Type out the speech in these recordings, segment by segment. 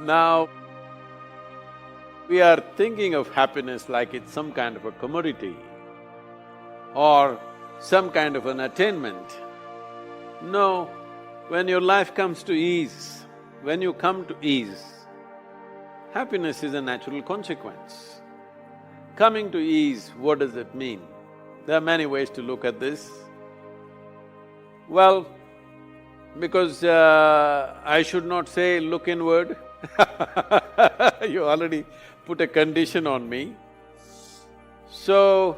Now, we are thinking of happiness like it's some kind of a commodity or some kind of an attainment. No, when your life comes to ease, when you come to ease, happiness is a natural consequence. Coming to ease, what does it mean? There are many ways to look at this. Well, because I should not say look inward you already put a condition on me. So,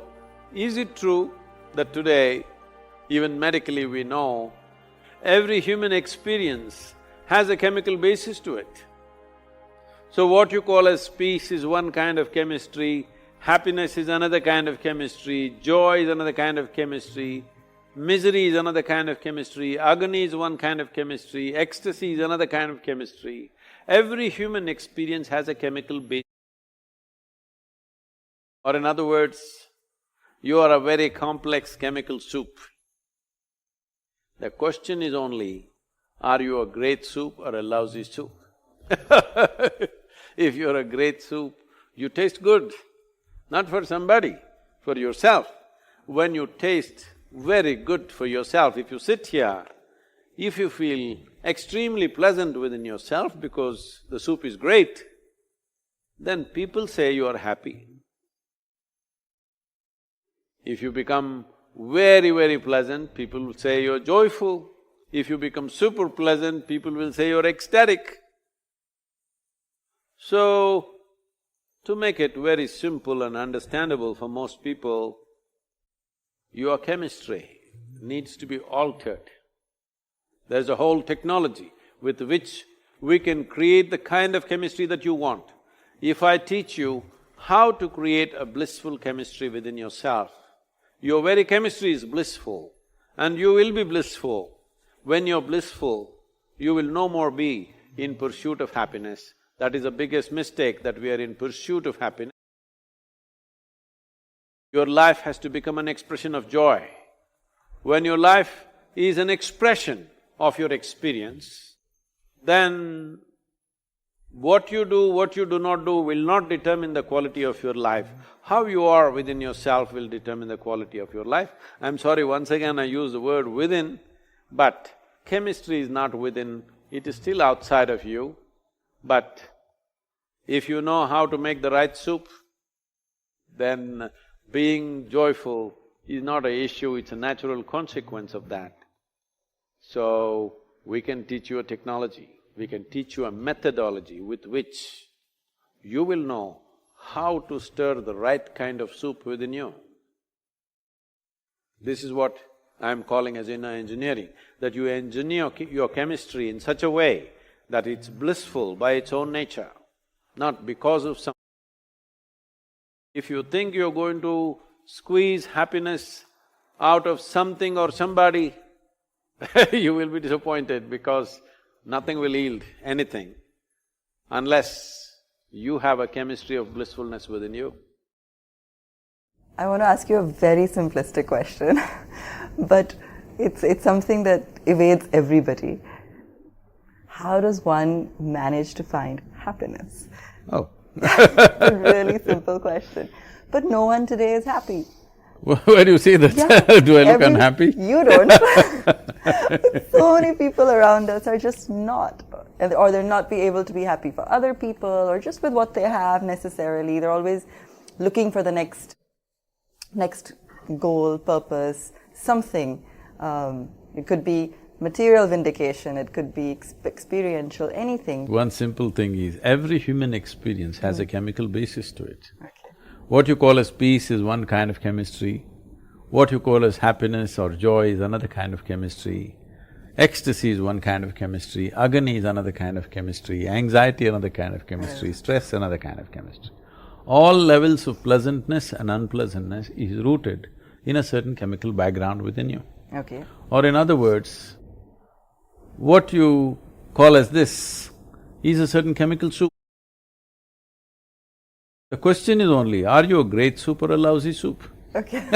is it true that today, even medically we know, every human experience has a chemical basis to it? So what you call as peace is one kind of chemistry, happiness is another kind of chemistry, joy is another kind of chemistry, misery is another kind of chemistry, agony is one kind of chemistry, ecstasy is another kind of chemistry. Every human experience has a chemical base. Or in other words, you are a very complex chemical soup. The question is only, are you a great soup or a lousy soup? If you're a great soup, you taste good, not for somebody, for yourself. When you taste very good for yourself, if you sit here, if you feel extremely pleasant within yourself because the soup is great, then people say you are happy. If you become very, very pleasant, people will say you're joyful. If you become super pleasant, people will say you're ecstatic. So, to make it very simple and understandable for most people, your chemistry needs to be altered. There's a whole technology with which we can create the kind of chemistry that you want. If I teach you how to create a blissful chemistry within yourself, your very chemistry is blissful and you will be blissful. When you're blissful, you will no more be in pursuit of happiness. That is the biggest mistake, that we are in pursuit of happiness. Your life has to become an expression of joy. When your life is an expression of your experience, then what you do not do will not determine the quality of your life. How you are within yourself will determine the quality of your life. I'm sorry, once again I use the word within, but chemistry is not within, it is still outside of you. But if you know how to make the right soup, then being joyful is not an issue, it's a natural consequence of that. So, we can teach you a technology, we can teach you a methodology with which you will know how to stir the right kind of soup within you. This is what I'm calling as inner engineering, that you engineer your chemistry in such a way that it's blissful by its own nature, not because of some… If you think you're going to squeeze happiness out of something or somebody, you will be disappointed because nothing will yield anything unless you have a chemistry of blissfulness within you. I want to ask you a very simplistic question, but it's something that evades everybody. How does one manage to find happiness? Oh. A really simple question. But no one today is happy. Where do you see that? Yeah, Do I look unhappy? You don't. But so many people around us are just not, or they're not be able to be happy for other people or just with what they have necessarily. They're always looking for the next goal, purpose, something. It could be material vindication, it could be experiential, anything. One simple thing is, every human experience has a chemical basis to it. Okay. What you call as peace is one kind of chemistry, what you call as happiness or joy is another kind of chemistry, ecstasy is one kind of chemistry, agony is another kind of chemistry, anxiety another kind of chemistry, stress another kind of chemistry. All levels of pleasantness and unpleasantness is rooted in a certain chemical background within you. Okay. Or in other words, what you call as this is a certain chemical soup. The question is only, are you a great soup or a lousy soup? Okay.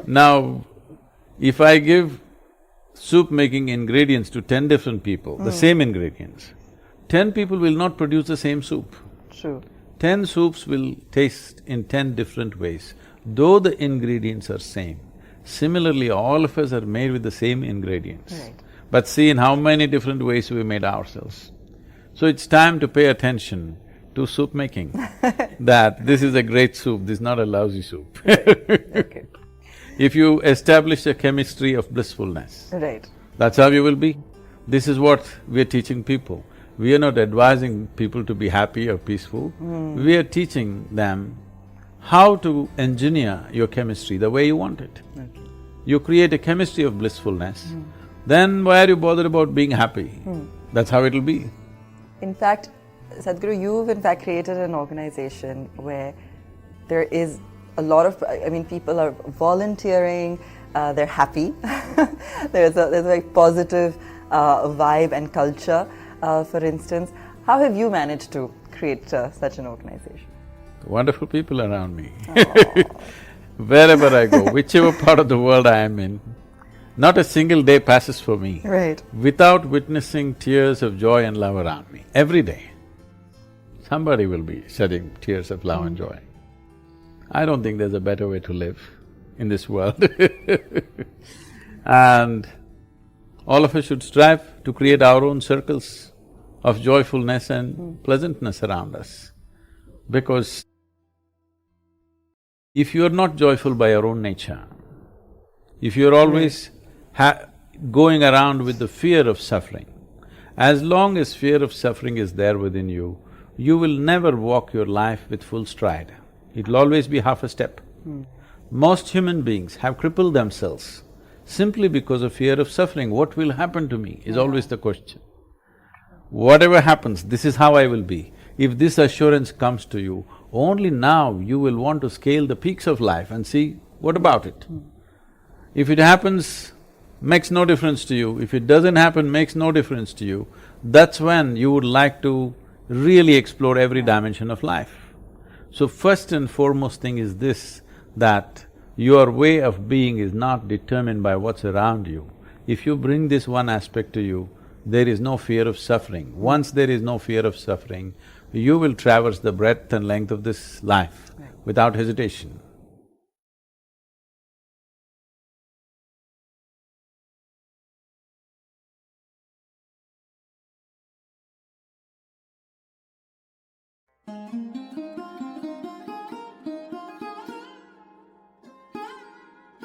Now, if I give soup making ingredients to 10 different people, the same ingredients, 10 people will not produce the same soup. True. 10 soups will taste in 10 different ways, though the ingredients are same. Similarly, all of us are made with the same ingredients. Right. But see in how many different ways we made ourselves. So it's time to pay attention to soup making, that this is a great soup, this is not a lousy soup. Okay. If you establish a chemistry of blissfulness, Right. that's how you will be. This is what we are teaching people. We are not advising people to be happy or peaceful. We are teaching them how to engineer your chemistry the way you want it. Okay. You create a chemistry of blissfulness, then why are you bothered about being happy? That's how it'll be. In fact, Sadhguru, you've in fact created an organization where there is a lot of, people are volunteering, they're happy. There's a very positive vibe and culture. For instance, how have you managed to create such an organization? Wonderful people around me. Wherever I go, whichever part of the world I am in, not a single day passes for me Right. without witnessing tears of joy and love around me. Every day, somebody will be shedding tears of love and joy. I don't think there's a better way to live in this world. And all of us should strive to create our own circles of joyfulness and pleasantness around us. Because if you're not joyful by your own nature, if you're always going around with the fear of suffering, as long as fear of suffering is there within you, you will never walk your life with full stride. It'll always be half a step. Most human beings have crippled themselves simply because of fear of suffering. What will happen to me is always the question. Whatever happens, this is how I will be. If this assurance comes to you, only now you will want to scale the peaks of life and see what about it. If it happens, makes no difference to you. If it doesn't happen, makes no difference to you. That's when you would like to really explore every dimension of life. So first and foremost thing is this, that your way of being is not determined by what's around you. If you bring this one aspect to you, there is no fear of suffering. Once there is no fear of suffering, you will traverse the breadth and length of this life without hesitation.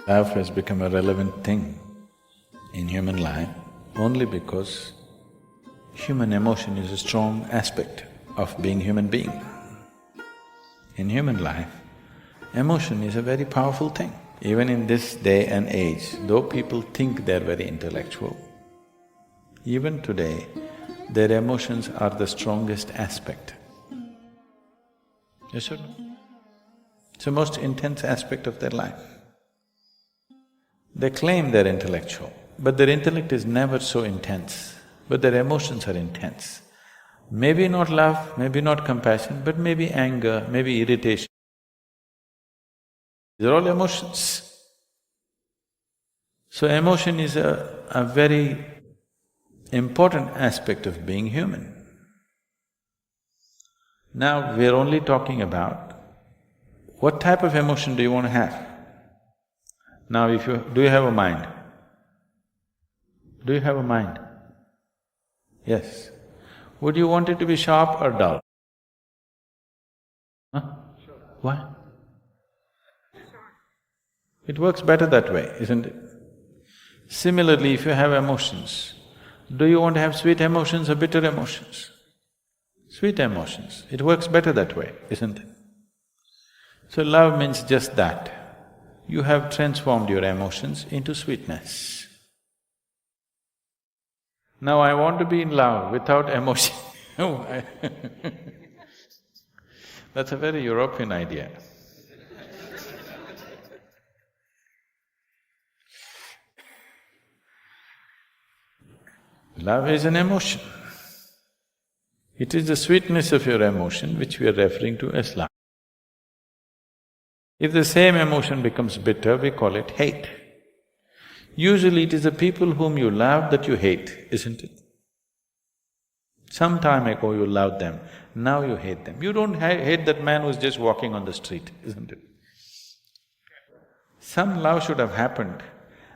Love has become a relevant thing in human life only because human emotion is a strong aspect of being human being. In human life, emotion is a very powerful thing. Even in this day and age, though people think they're very intellectual, even today, their emotions are the strongest aspect. Yes or no? It's the most intense aspect of their life. They claim they're intellectual, but their intellect is never so intense, but their emotions are intense. Maybe not love, maybe not compassion, but maybe anger, maybe irritation. These are all emotions. So emotion is a very important aspect of being human. Now, we're only talking about what type of emotion do you want to have? Now, do you have a mind? Do you have a mind? Yes. Would you want it to be sharp or dull? Huh? Why? It works better that way, isn't it? Similarly, if you have emotions, do you want to have sweet emotions or bitter emotions? Sweet emotions, it works better that way, isn't it? So love means just that. You have transformed your emotions into sweetness. Now I want to be in love without emotion. That's a very European idea. Love is an emotion. It is the sweetness of your emotion which we are referring to as love. If the same emotion becomes bitter, we call it hate. Usually it is the people whom you love that you hate, isn't it? Some time ago you loved them, now you hate them. You don't hate that man who's just walking on the street, isn't it? Some love should have happened,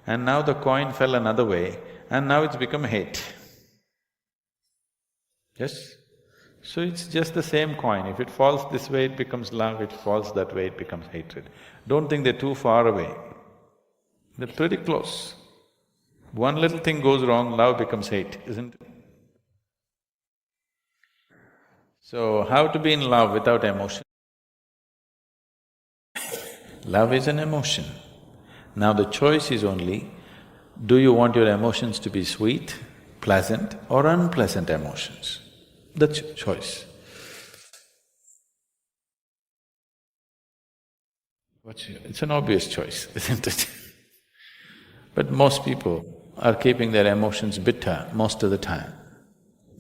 and now the coin fell another way, and now it's become hate. Yes? So it's just the same coin. If it falls this way, it becomes love, if it falls that way, it becomes hatred. Don't think they're too far away. They're pretty close. One little thing goes wrong, love becomes hate, isn't it? So, how to be in love without emotion? Love is an emotion. Now the choice is only, do you want your emotions to be sweet, pleasant or unpleasant emotions? That's your choice. It's an obvious choice, isn't it? But most people are keeping their emotions bitter most of the time.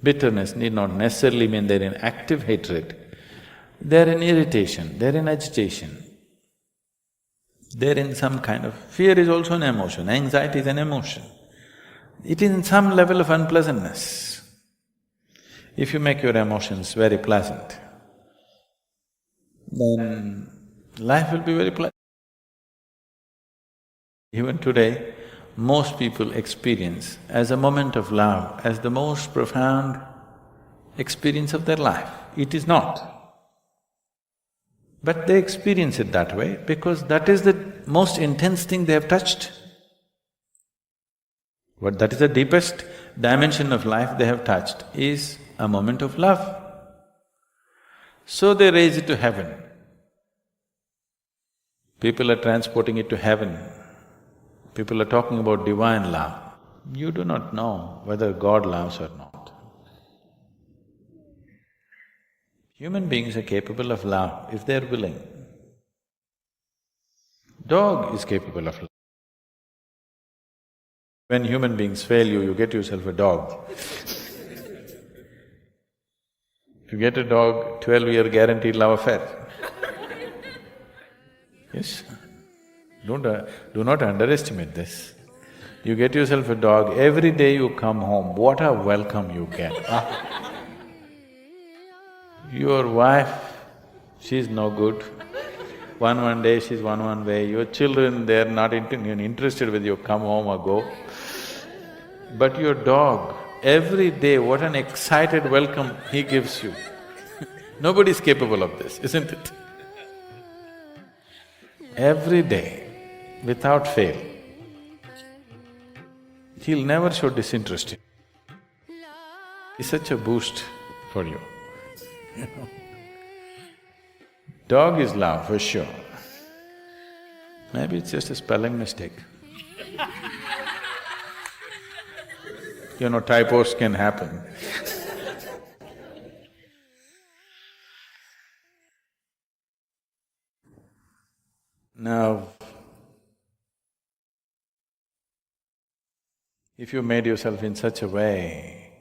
Bitterness need not necessarily mean they're in active hatred. They're in irritation, they're in agitation. They're in some kind of… fear is also an emotion, anxiety is an emotion. It is in some level of unpleasantness. If you make your emotions very pleasant, then life will be very pleasant. Even today, most people experience as a moment of love, as the most profound experience of their life. It is not. But they experience it that way because that is the most intense thing they have touched. What that is the deepest dimension of life they have touched is a moment of love. So they raise it to heaven. People are transporting it to heaven. People are talking about divine love. You do not know whether God loves or not. Human beings are capable of love if they're willing. Dog is capable of love. When human beings fail you, you get yourself a dog. If you get a dog, 12-year guaranteed love affair. Yes? Do not underestimate this. You get yourself a dog, every day you come home, what a welcome you get. Your wife, she's no good. One day she's one way, your children, they're not interested whether you come home or go. But your dog, every day, what an excited welcome he gives you. Nobody's capable of this, isn't it? Every day, without fail. He'll never show disinterest. It's such a boost for you. Dog is love, for sure. Maybe it's just a spelling mistake. Typos can happen. Now, if you made yourself in such a way,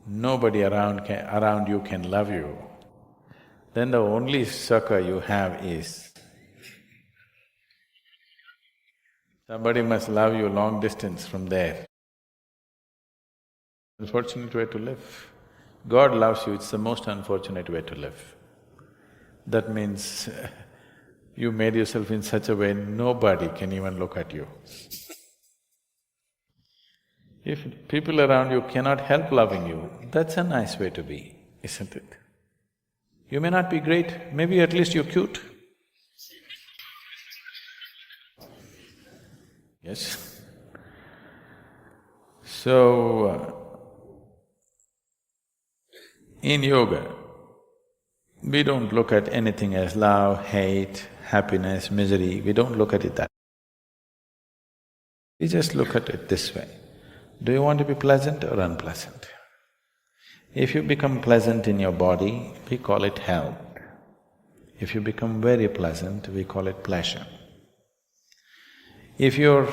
nobody around you can love you, then the only succor you have is somebody must love you long distance from there. Unfortunate way to live. God loves you, it's the most unfortunate way to live. That means you made yourself in such a way nobody can even look at you. If people around you cannot help loving you, that's a nice way to be, isn't it? You may not be great, maybe at least you're cute. Yes? So, in yoga, we don't look at anything as love, hate, happiness, misery, we don't look at it that way. We just look at it this way. Do you want to be pleasant or unpleasant? If you become pleasant in your body, we call it health. If you become very pleasant, we call it pleasure. If your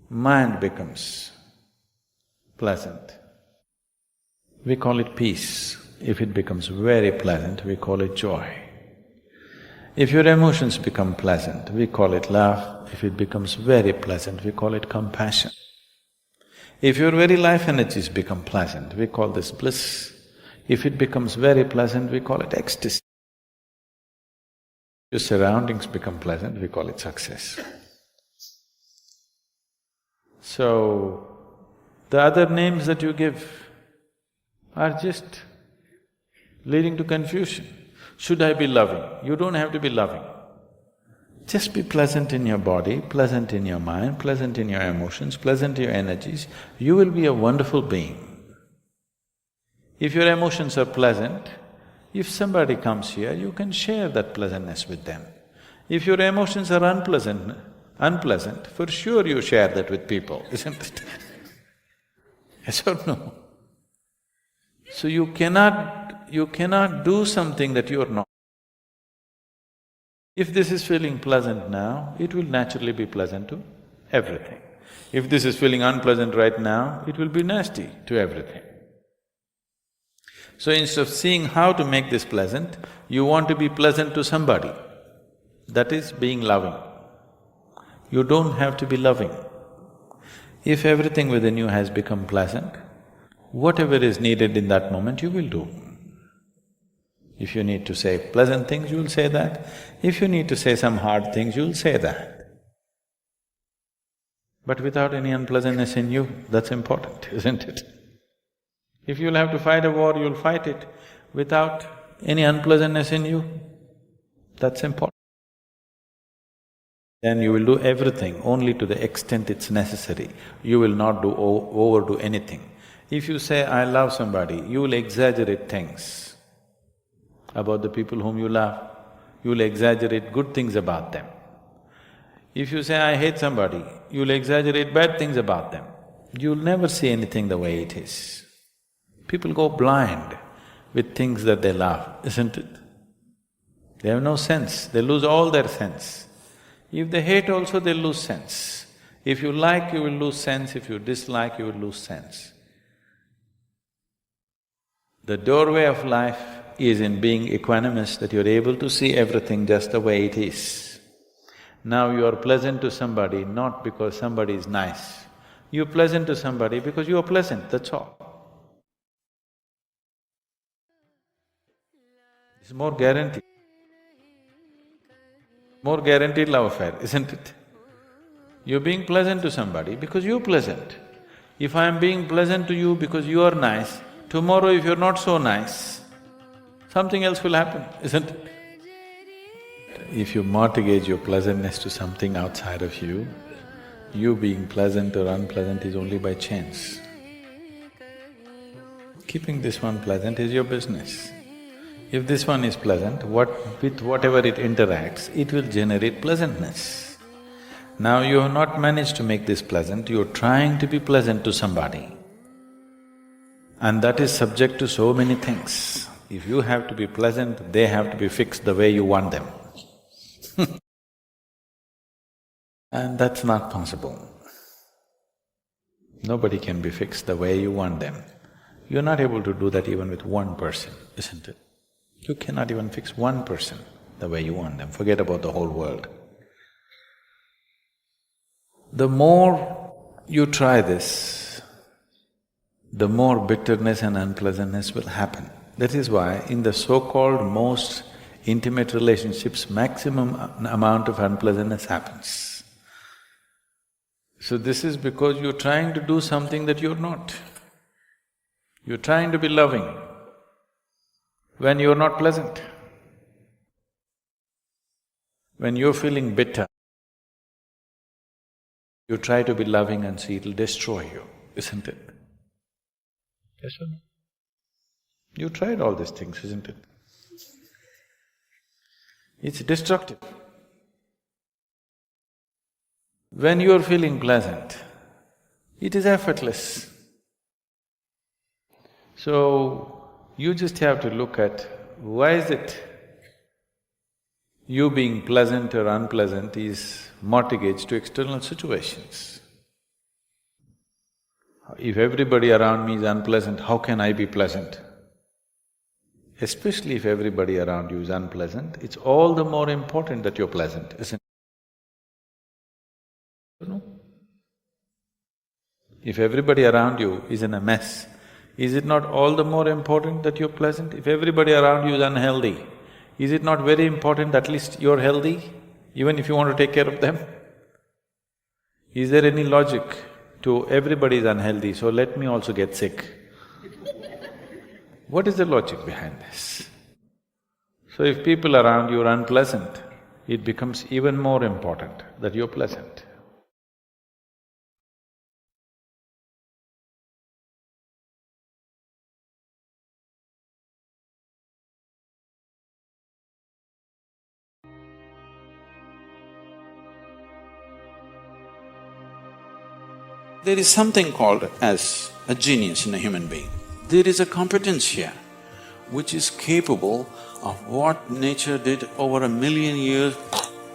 mind becomes pleasant, we call it peace. If it becomes very pleasant, we call it joy. If your emotions become pleasant, we call it love. if it becomes very pleasant, we call it compassion. If your very life energies become pleasant, we call this bliss. If it becomes very pleasant, we call it ecstasy. Your surroundings become pleasant, we call it success. So, the other names that you give are just leading to confusion. Should I be loving? You don't have to be loving. Just be pleasant in your body, pleasant in your mind, pleasant in your emotions, pleasant in your energies. You will be a wonderful being. If your emotions are pleasant, if somebody comes here, you can share that pleasantness with them. If your emotions are unpleasant, for sure you share that with people, isn't it? Yes or no? So you cannot do something that you're not. If this is feeling pleasant now, it will naturally be pleasant to everything. If this is feeling unpleasant right now, it will be nasty to everything. So instead of seeing how to make this pleasant, you want to be pleasant to somebody. That is being loving. You don't have to be loving. If everything within you has become pleasant, whatever is needed in that moment, you will do. If you need to say pleasant things, you'll say that. If you need to say some hard things, you'll say that. But without any unpleasantness in you, that's important, isn't it? If you'll have to fight a war, you'll fight it without any unpleasantness in you, that's important. Then you will do everything only to the extent it's necessary. You will not overdo anything. If you say, I love somebody, you will exaggerate things about the people whom you love. You will exaggerate good things about them. If you say, I hate somebody, you will exaggerate bad things about them. You'll never see anything the way it is. People go blind with things that they love, isn't it? They have no sense, they lose all their sense. If they hate also, they'll lose sense. If you like, you will lose sense, if you dislike, you will lose sense. The doorway of life is in being equanimous, that you're able to see everything just the way it is. Now you are pleasant to somebody not because somebody is nice. You're pleasant to somebody because you are pleasant, that's all. It's more guaranteed. More guaranteed love affair, isn't it? You're being pleasant to somebody because you're pleasant. If I'm being pleasant to you because you are nice, tomorrow if you're not so nice, something else will happen, isn't it? If you mortgage your pleasantness to something outside of you being pleasant or unpleasant is only by chance. Keeping this one pleasant is your business. If this one is pleasant, with whatever it interacts, it will generate pleasantness. Now you have not managed to make this pleasant, you're trying to be pleasant to somebody. And that is subject to so many things. If you have to be pleasant, they have to be fixed the way you want them. And that's not possible. Nobody can be fixed the way you want them. You're not able to do that even with one person, isn't it? You cannot even fix one person the way you want them, forget about the whole world. The more you try this, the more bitterness and unpleasantness will happen. That is why in the so-called most intimate relationships, maximum amount of unpleasantness happens. So this is because you're trying to do something that you're not. You're trying to be loving when you're not pleasant. When you're feeling bitter, you try to be loving and see it'll destroy you, isn't it? Yes or no? You tried all these things, isn't it? It's destructive. When you're feeling pleasant, it is effortless. So, you just have to look at why is it you being pleasant or unpleasant is mortgaged to external situations. If everybody around me is unpleasant, how can I be pleasant? Especially if everybody around you is unpleasant, it's all the more important that you're pleasant, isn't it? No? If everybody around you is in a mess, is it not all the more important that you're pleasant? If everybody around you is unhealthy, is it not very important that at least you're healthy, even if you want to take care of them? Is there any logic to everybody is unhealthy, so let me also get sick? What is the logic behind this? So if people around you are unpleasant, it becomes even more important that you're pleasant. There is something called as a genius in a human being. There is a competence here which is capable of what nature did over 1,000,000 years,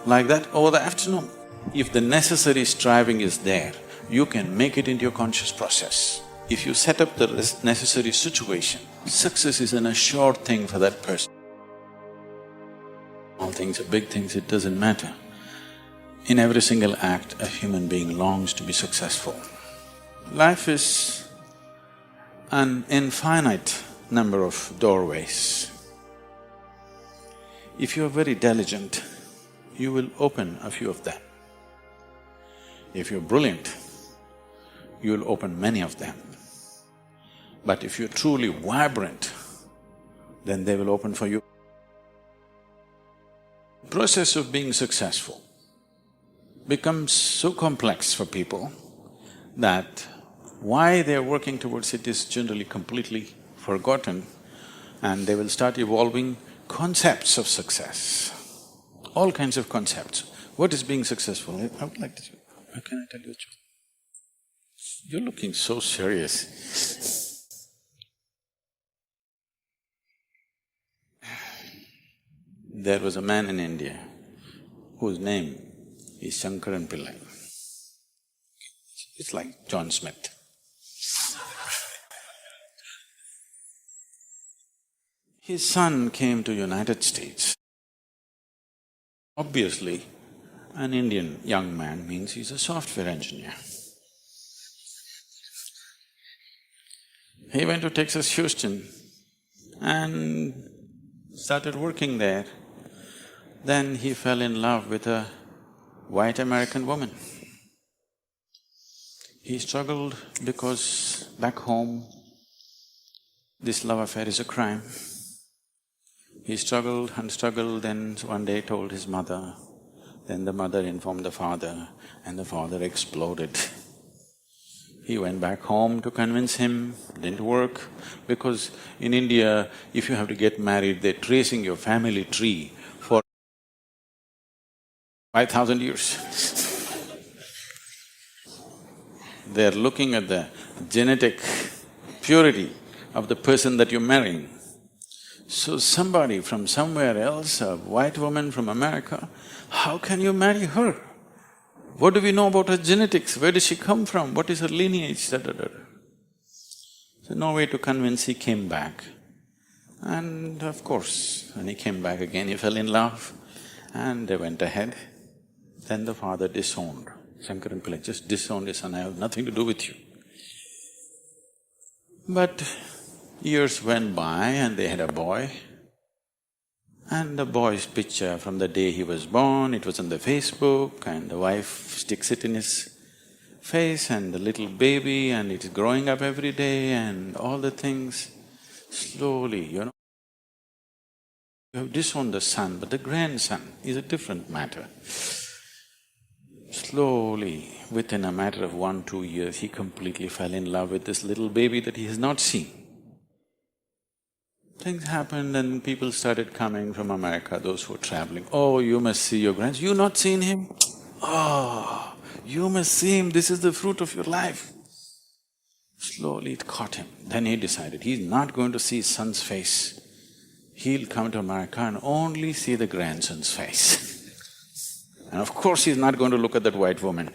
like that, over the afternoon. If the necessary striving is there, you can make it into your conscious process. If you set up the necessary situation, success is an assured thing for that person. Small things or big things, it doesn't matter. In every single act, a human being longs to be successful. Life is an infinite number of doorways. If you're very diligent, you will open a few of them. If you're brilliant, you'll open many of them. But if you're truly vibrant, then they will open for you. The process of being successful becomes so complex for people that why they're working towards it is generally completely forgotten, and they will start evolving concepts of success, all kinds of concepts. What is being successful? I would like to… How can I tell you a joke? You're looking so serious. There was a man in India whose name is Shankaran Pillai. It's like John Smith. His son came to United States. Obviously, an Indian young man means he's a software engineer. He went to Texas, Houston and started working there. Then he fell in love with a white American woman. He struggled because back home, this love affair is a crime. He struggled and struggled, then one day told his mother, then the mother informed the father, and the father exploded. He went back home to convince him, didn't work, because in India, if you have to get married, they're tracing your family tree for 5,000 years. They're looking at the genetic purity of the person that you're marrying. So somebody from somewhere else, a white woman from America, how can you marry her? What do we know about her genetics? Where does she come from? What is her lineage? Da, da, da. So no way to convince, he came back. And of course, when he came back again, he fell in love and they went ahead. Then the father disowned. Shankaran Pillai just disowned his son, I have nothing to do with you. But years went by and they had a boy. And the boy's picture from the day he was born, it was on the Facebook, and the wife sticks it in his face, and the little baby, and it is growing up every day, and all the things. Slowly, you have disowned the son, but the grandson is a different matter. Slowly, within a matter of 1-2 years, he completely fell in love with this little baby that he has not seen. Things happened and people started coming from America, those who were traveling. Oh, you must see your grandson. You not seen him? Oh, you must see him, this is the fruit of your life. Slowly it caught him. Then he decided he's not going to see his son's face. He'll come to America and only see the grandson's face. And of course he's not going to look at that white woman.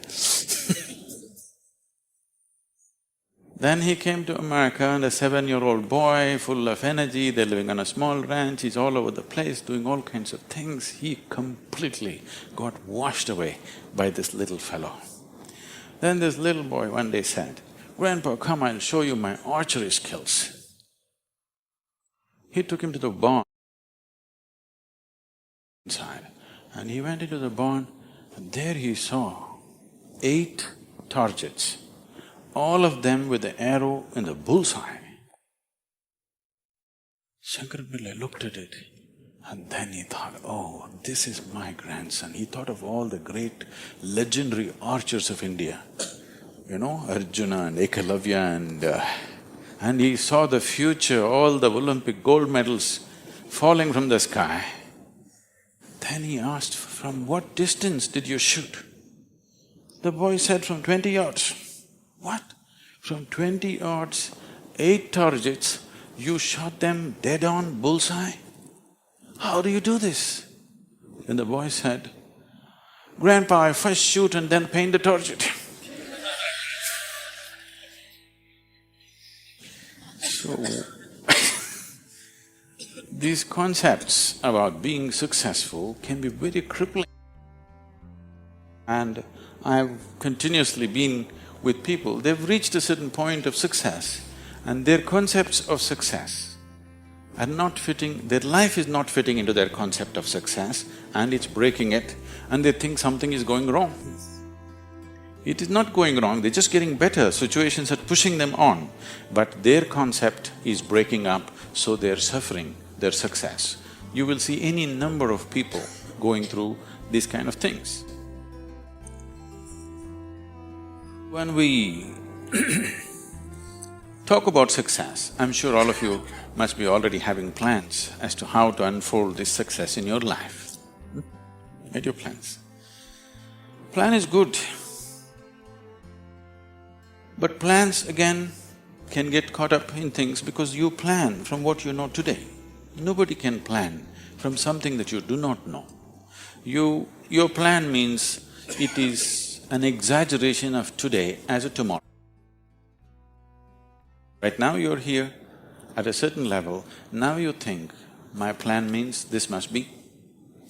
Then he came to America and a 7-year-old boy, full of energy, they're living on a small ranch, he's all over the place doing all kinds of things. He completely got washed away by this little fellow. Then this little boy one day said, "Grandpa, come, I'll show you my archery skills." He took him to the barn inside, and he went into the barn, and there he saw 8 targets, all of them with the arrow in the bullseye. Shankara Pillai looked at it, and then he thought, oh, this is my grandson. He thought of all the great legendary archers of India, Arjuna and Ekalavya and he saw the future, all the Olympic gold medals falling from the sky. Then he asked, "From what distance did you shoot?" The boy said, "From 20 yards. What? From 20 yards, 8 targets, you shot them dead on, bullseye? How do you do this?" And the boy said, "Grandpa, I first shoot and then paint the target." So, these concepts about being successful can be very crippling. And I've continuously been with people, they've reached a certain point of success and their concepts of success are not fitting, their life is not fitting into their concept of success and it's breaking it, and they think something is going wrong. It is not going wrong, they're just getting better, situations are pushing them on, but their concept is breaking up, so they're suffering their success. You will see any number of people going through these kind of things. When we talk about success, I'm sure all of you must be already having plans as to how to unfold this success in your life. Make your plans. Plan is good, but plans again can get caught up in things because you plan from what you know today. Nobody can plan from something that you do not know. Your plan means it is an exaggeration of today as a tomorrow. Right now you're here at a certain level, now you think, my plan means this must be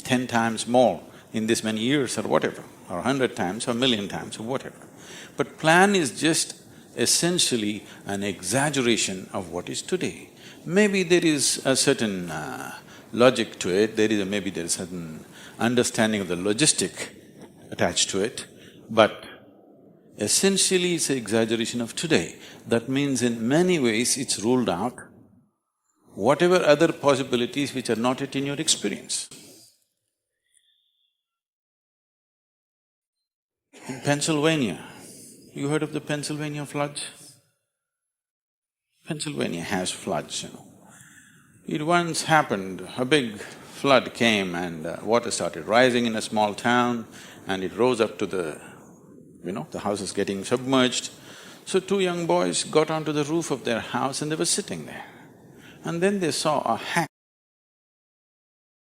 10 times more in this many years or whatever, or 100 times or 1,000,000 times or whatever. But plan is just essentially an exaggeration of what is today. Maybe there is a certain logic to it, maybe there is a certain understanding of the logistic attached to it, but essentially it's an exaggeration of today. That means in many ways it's ruled out whatever other possibilities which are not yet in your experience. In Pennsylvania, you heard of the Pennsylvania floods? Pennsylvania has floods, It once happened, a big flood came and water started rising in a small town and it rose up to the houses getting submerged. So 2 young boys got onto the roof of their house and they were sitting there. And then they saw a hat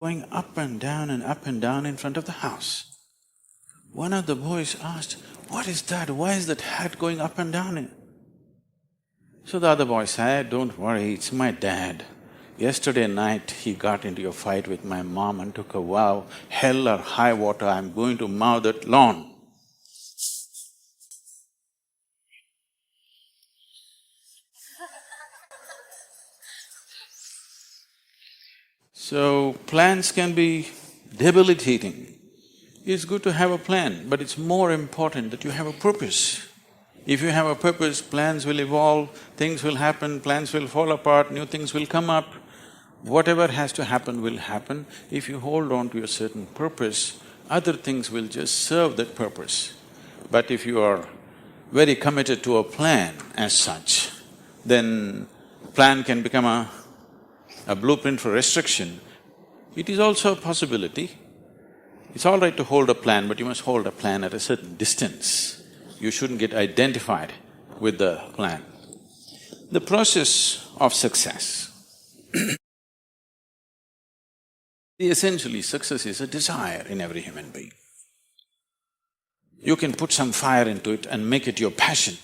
going up and down and up and down in front of the house. One of the boys asked, "What is that? Why is that hat going up and down?" So the other boy said, "Don't worry, it's my dad. Yesterday night he got into a fight with my mom and took a vow, hell or high water, I'm going to mow that lawn." So, plans can be debilitating. It's good to have a plan, but it's more important that you have a purpose. If you have a purpose, plans will evolve, things will happen, plans will fall apart, new things will come up. Whatever has to happen will happen. If you hold on to a certain purpose, other things will just serve that purpose. But if you are very committed to a plan as such, then plan can become a blueprint for restriction. It is also a possibility. It's all right to hold a plan, but you must hold a plan at a certain distance. You shouldn't get identified with the plan. The process of success essentially, success is a desire in every human being. You can put some fire into it and make it your passion.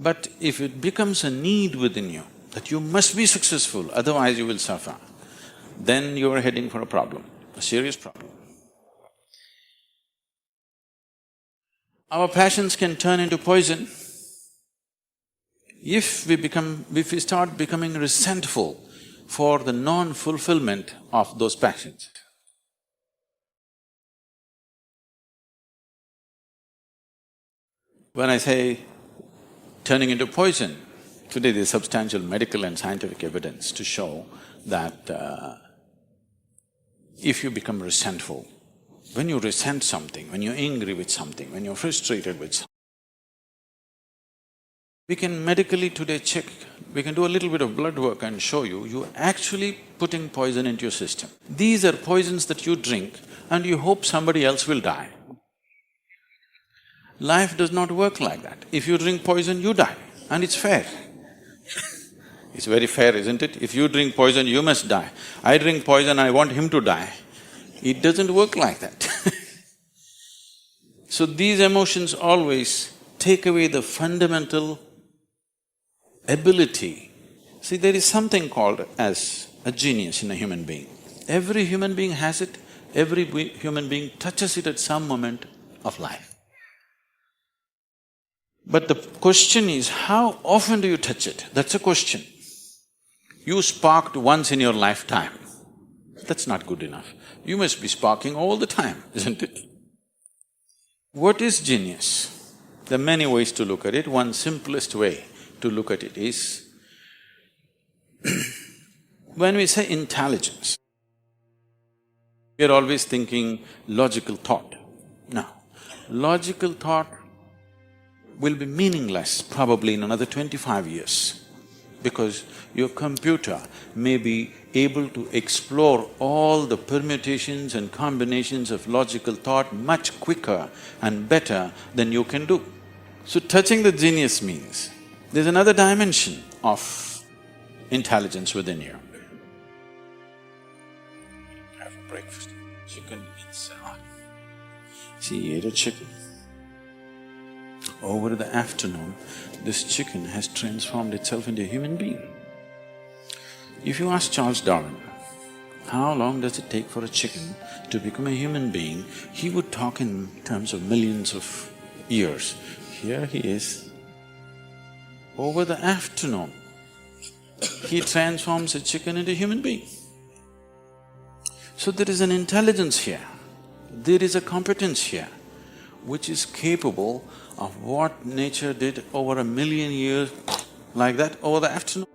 But if it becomes a need within you, that you must be successful, otherwise you will suffer, then you are heading for a problem, a serious problem. Our passions can turn into poison if we start becoming resentful for the non-fulfillment of those passions. When I say turning into poison, today there's substantial medical and scientific evidence to show that if you become resentful, when you resent something, when you're angry with something, when you're frustrated with something, we can medically today check, we can do a little bit of blood work and show you, you're actually putting poison into your system. These are poisons that you drink and you hope somebody else will die. Life does not work like that. If you drink poison, you die, and it's fair. It's very fair, isn't it? If you drink poison, you must die. I drink poison, I want him to die. It doesn't work like that. So these emotions always take away the fundamental ability. See, there is something called as a genius in a human being. Every human being has it, every human being touches it at some moment of life. But the question is, how often do you touch it? That's a question. You sparked once in your lifetime, that's not good enough. You must be sparking all the time, isn't it? What is genius? There are many ways to look at it. One simplest way to look at it is, when we say intelligence, we're always thinking logical thought. No, logical thought will be meaningless probably in another 25 years, because your computer may be able to explore all the permutations and combinations of logical thought much quicker and better than you can do. So touching the genius means there's another dimension of intelligence within you. Have a breakfast, chicken in salad. See, he ate a chicken. Over the afternoon, this chicken has transformed itself into a human being. If you ask Charles Darwin, how long does it take for a chicken to become a human being, he would talk in terms of millions of years. Here he is. Over the afternoon, he transforms a chicken into a human being. So there is an intelligence here, there is a competence here, which is capable of what nature did over 1,000,000 years like that over the afternoon.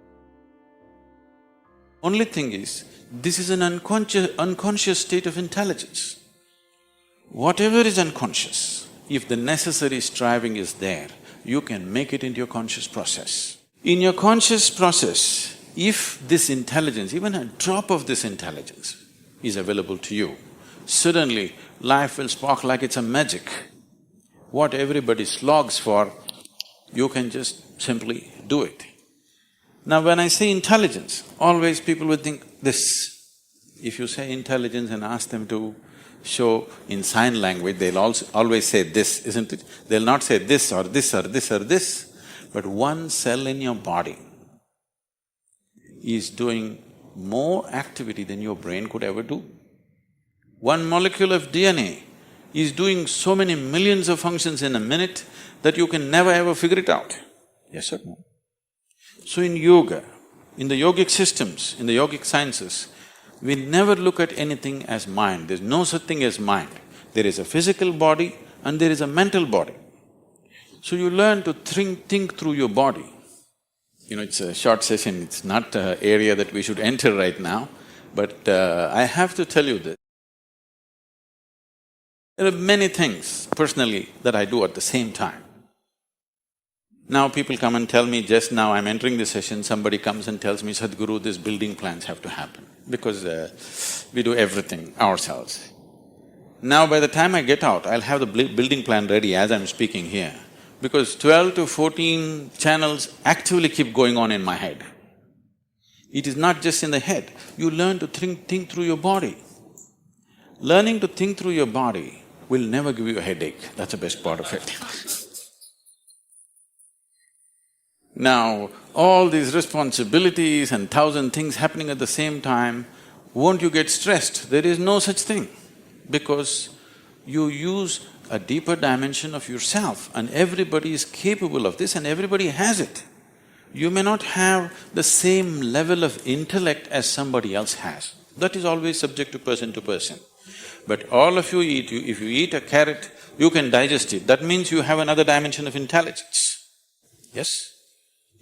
Only thing is, this is an unconscious state of intelligence. Whatever is unconscious, if the necessary striving is there, you can make it into your conscious process. In your conscious process, if this intelligence, even a drop of this intelligence is available to you, suddenly life will spark like it's a magic. What everybody slogs for, you can just simply do it. Now when I say intelligence, always people would think this. If you say intelligence and ask them to show in sign language, they'll also always say this, isn't it? They'll not say this or this or this or this, but one cell in your body is doing more activity than your brain could ever do. One molecule of DNA is doing so many millions of functions in a minute that you can never ever figure it out. Yes or no? So in yoga, in the yogic systems, in the yogic sciences, we never look at anything as mind. There's no such thing as mind. There is a physical body and there is a mental body. So you learn to think through your body. You know, it's a short session, it's not an area that we should enter right now, but I have to tell you this. There are many things, personally, that I do at the same time. Now people come and tell me, just now I'm entering the session, somebody comes and tells me, Sadhguru, these building plans have to happen, because we do everything ourselves. Now by the time I get out, I'll have the building plan ready as I'm speaking here, because 12 to 14 channels actively keep going on in my head. It is not just in the head, you learn to think through your body. Learning to think through your body will never give you a headache, that's the best part of it. Now, all these responsibilities and 1,000 things happening at the same time, won't you get stressed? There is no such thing, because you use a deeper dimension of yourself, and everybody is capable of this and everybody has it. You may not have the same level of intellect as somebody else has. That is always subject to person. But all of you eat, if you eat a carrot, you can digest it. That means you have another dimension of intelligence. Yes?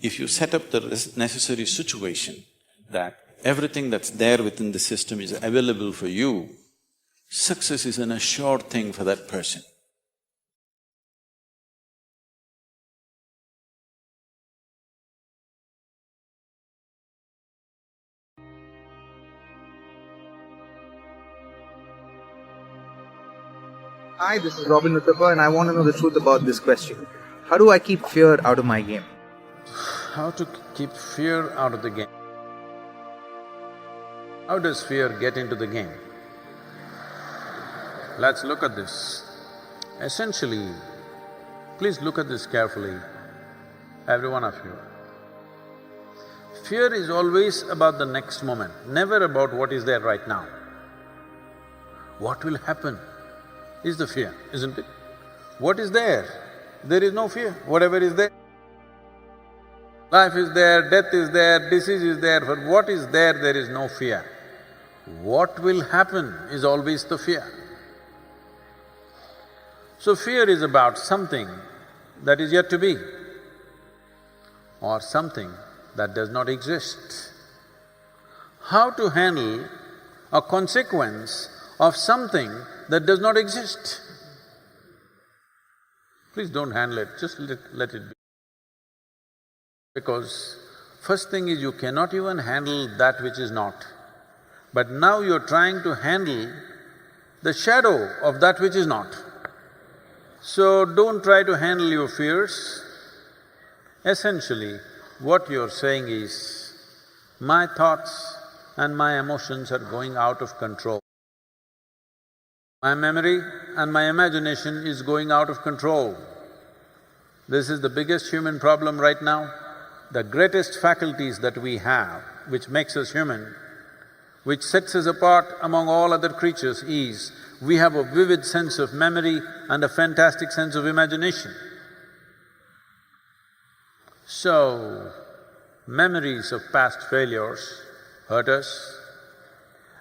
If you set up the necessary situation that everything that's there within the system is available for you, success is an assured thing for that person. Hi, this is Robin Uthappa and I want to know the truth about this question. How do I keep fear out of my game? How to keep fear out of the game? How does fear get into the game? Let's look at this. Essentially, please look at this carefully, every one of you. Fear is always about the next moment, never about what is there right now. What will happen is the fear, isn't it? What is there? There is no fear, whatever is there. Life is there, death is there, disease is there, but what is there is no fear. What will happen is always the fear. So fear is about something that is yet to be, or something that does not exist. How to handle a consequence of something that does not exist? Please don't handle it, just let it be. Because first thing is you cannot even handle that which is not. But now you're trying to handle the shadow of that which is not. So don't try to handle your fears. Essentially, what you're saying is, my thoughts and my emotions are going out of control. My memory and my imagination is going out of control. This is the biggest human problem right now. The greatest faculties that we have, which makes us human, which sets us apart among all other creatures is, we have a vivid sense of memory and a fantastic sense of imagination. So, memories of past failures hurt us,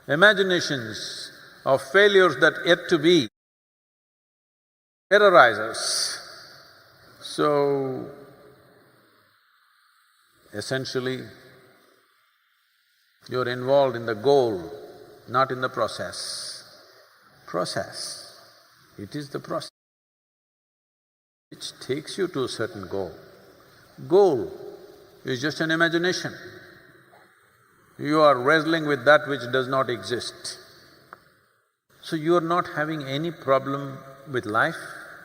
imaginations of failures that yet to be terrorize us. So, essentially, you're involved in the goal, not in the process. Process, it is the process which takes you to a certain goal. Goal is just an imagination. You are wrestling with that which does not exist. So you are not having any problem with life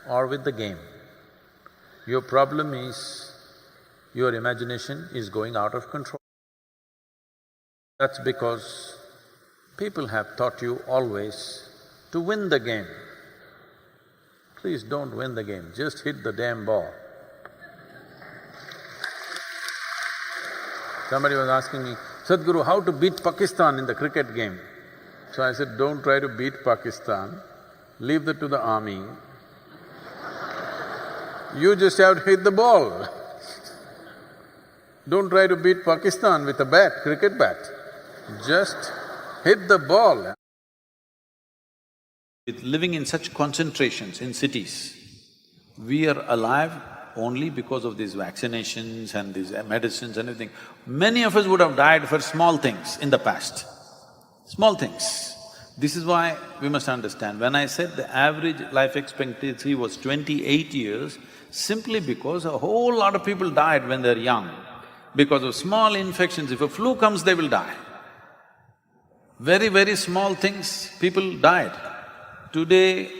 or with the game. Your problem is your imagination is going out of control. That's because people have taught you always to win the game. Please don't win the game, just hit the damn ball. Somebody was asking me, Sadhguru, how to beat Pakistan in the cricket game? So I said, don't try to beat Pakistan, leave that to the army. You just have to hit the ball. Don't try to beat Pakistan with a bat, cricket bat. Just hit the ball. With living in such concentrations in cities, we are alive only because of these vaccinations and these medicines and everything. Many of us would have died for small things in the past, small things. This is why we must understand, when I said the average life expectancy was 28 years, simply because a whole lot of people died when they're young. Because of small infections, if a flu comes, they will die. Very, very small things, people died. Today,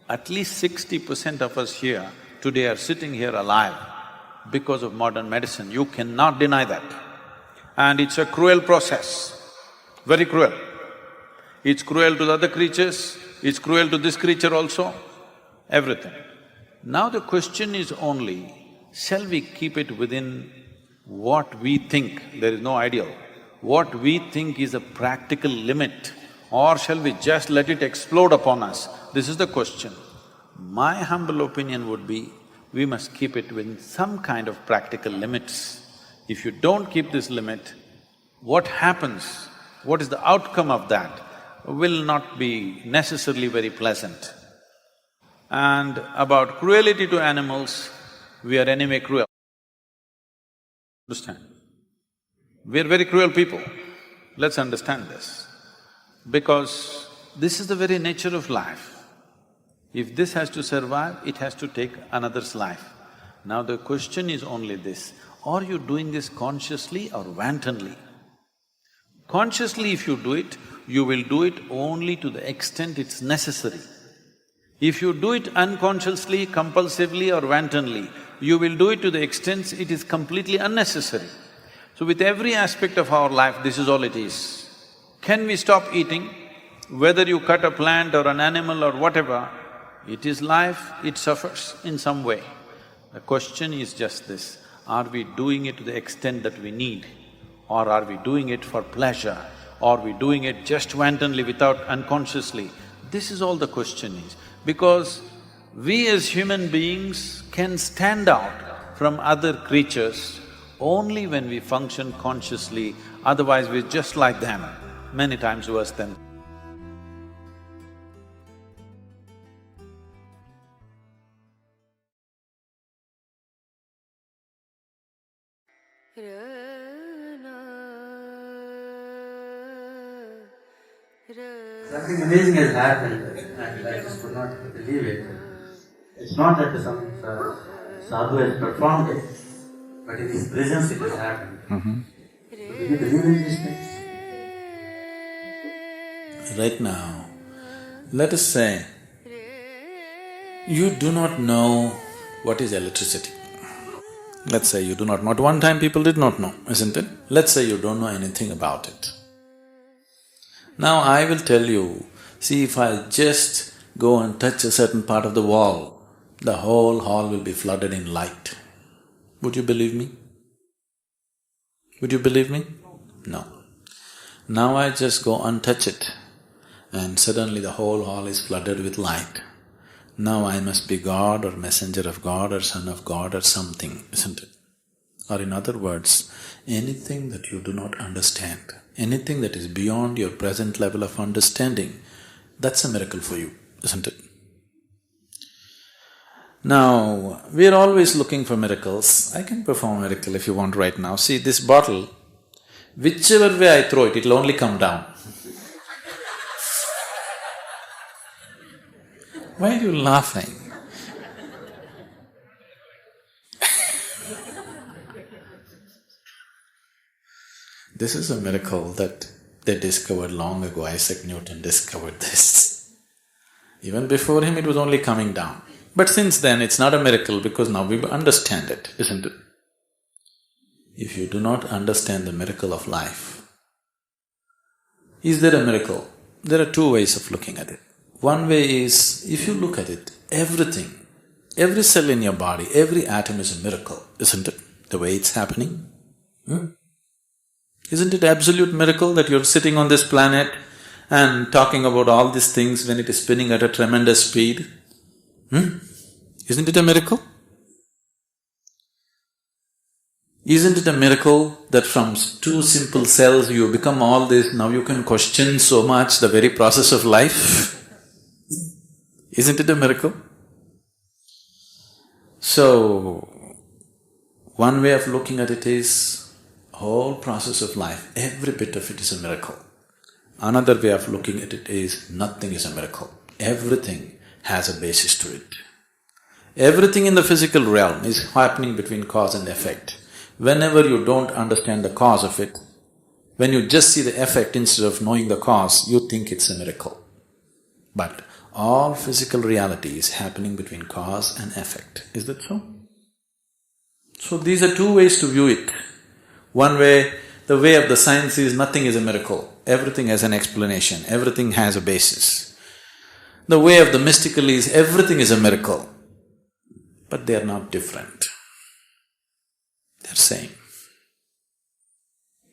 at least 60% of us here today are sitting here alive because of modern medicine. You cannot deny that. And it's a cruel process, very cruel. It's cruel to the other creatures, it's cruel to this creature also, everything. Now the question is only, shall we keep it within what we think, there is no ideal, what we think is a practical limit, or shall we just let it explode upon us? This is the question. My humble opinion would be, we must keep it within some kind of practical limits. If you don't keep this limit, what happens, what is the outcome of that will not be necessarily very pleasant. And about cruelty to animals, we are anyway cruel. Understand? We are very cruel people. Let's understand this. Because this is the very nature of life. If this has to survive, it has to take another's life. Now the question is only this, are you doing this consciously or wantonly? Consciously if you do it, you will do it only to the extent it's necessary. If you do it unconsciously, compulsively or wantonly, you will do it to the extent it is completely unnecessary. So with every aspect of our life, this is all it is. Can we stop eating? Whether you cut a plant or an animal or whatever, it is life, it suffers in some way. The question is just this, are we doing it to the extent that we need? Or are we doing it for pleasure? Or are we doing it just wantonly without unconsciously? This is all the question is. Because we as human beings can stand out from other creatures only when we function consciously, otherwise we're just like them, many times worse than them. Something amazing has happened and I just could not believe it. It's not that some sadhu has performed it, but in his presence it has happened. Do you believe in these things? Right now, let us say, you do not know what is electricity. Let's say you do not know. At one time people did not know, isn't it? Let's say you don't know anything about it. Now I will tell you, see, if I just go and touch a certain part of the wall, the whole hall will be flooded in light. Would you believe me? Would you believe me? No. Now I just go untouch it and suddenly the whole hall is flooded with light. Now I must be God or messenger of God or son of God or something, isn't it? Or in other words, anything that you do not understand, anything that is beyond your present level of understanding, that's a miracle for you, isn't it? Now, we are always looking for miracles. I can perform a miracle if you want right now. See, this bottle, whichever way I throw it, it'll only come down. Why are you laughing? This is a miracle that they discovered long ago. Isaac Newton discovered this. Even before him it was only coming down. But since then it's not a miracle because now we understand it, isn't it? If you do not understand the miracle of life, is there a miracle? There are two ways of looking at it. One way is, if you look at it, everything, every cell in your body, every atom is a miracle, isn't it? The way it's happening. Isn't it absolute miracle that you're sitting on this planet and talking about all these things when it is spinning at a tremendous speed? Isn't it a miracle? Isn't it a miracle that from two simple cells you become all this, now you can question so much the very process of life? Isn't it a miracle? So, one way of looking at it is, whole process of life, every bit of it is a miracle. Another way of looking at it is, nothing is a miracle. Everything has a basis to it. Everything in the physical realm is happening between cause and effect. Whenever you don't understand the cause of it, when you just see the effect instead of knowing the cause, you think it's a miracle. But all physical reality is happening between cause and effect. Is that so? So these are two ways to view it. One way, the way of the science is nothing is a miracle, everything has an explanation, everything has a basis. The way of the mystical is everything is a miracle, but they are not different. They're same.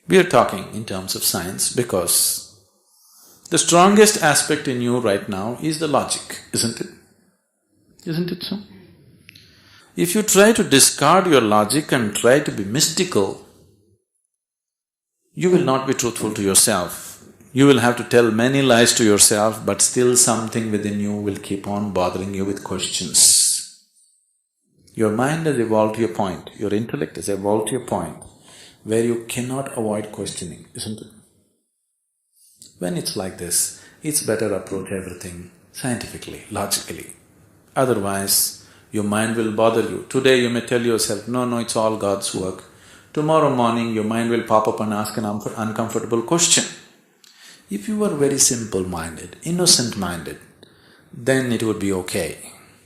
We are talking in terms of science because the strongest aspect in you right now is the logic, isn't it? Isn't it so? If you try to discard your logic and try to be mystical, you will not be truthful to yourself. You will have to tell many lies to yourself, but still something within you will keep on bothering you with questions. Your mind has evolved to a point, your intellect has evolved to a point where you cannot avoid questioning, isn't it? When it's like this, it's better approach everything scientifically, logically. Otherwise, your mind will bother you. Today you may tell yourself, no, it's all God's work. Tomorrow morning your mind will pop up and ask an uncomfortable question. If you were very simple-minded, innocent-minded, then it would be okay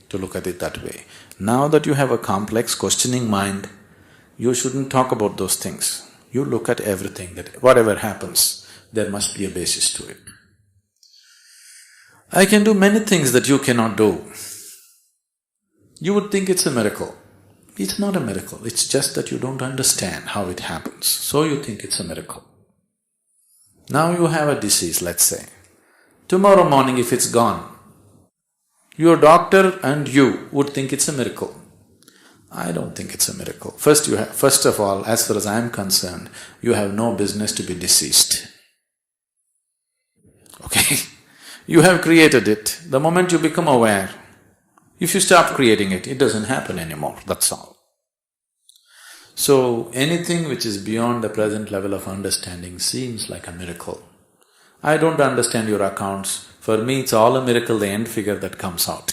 to look at it that way. Now that you have a complex, questioning mind, you shouldn't talk about those things. You look at everything, that whatever happens, there must be a basis to it. I can do many things that you cannot do. You would think it's a miracle. It's not a miracle, it's just that you don't understand how it happens, so you think it's a miracle. Now you have a disease, let's say. Tomorrow morning if it's gone, your doctor and you would think it's a miracle. I don't think it's a miracle. First of all, as far as I am concerned, you have no business to be deceased. Okay? You have created it. The moment you become aware, if you stop creating it, it doesn't happen anymore, that's all. So, anything which is beyond the present level of understanding seems like a miracle. I don't understand your accounts. For me, it's all a miracle, the end figure that comes out.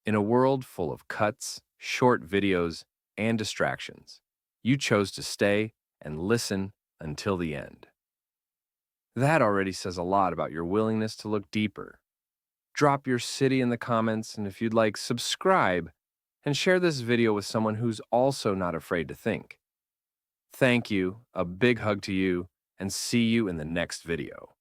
In a world full of cuts, short videos, and distractions, you chose to stay and listen until the end. That already says a lot about your willingness to look deeper. Drop your city in the comments, and if you'd like, subscribe and share this video with someone who's also not afraid to think. Thank you, a big hug to you, and see you in the next video.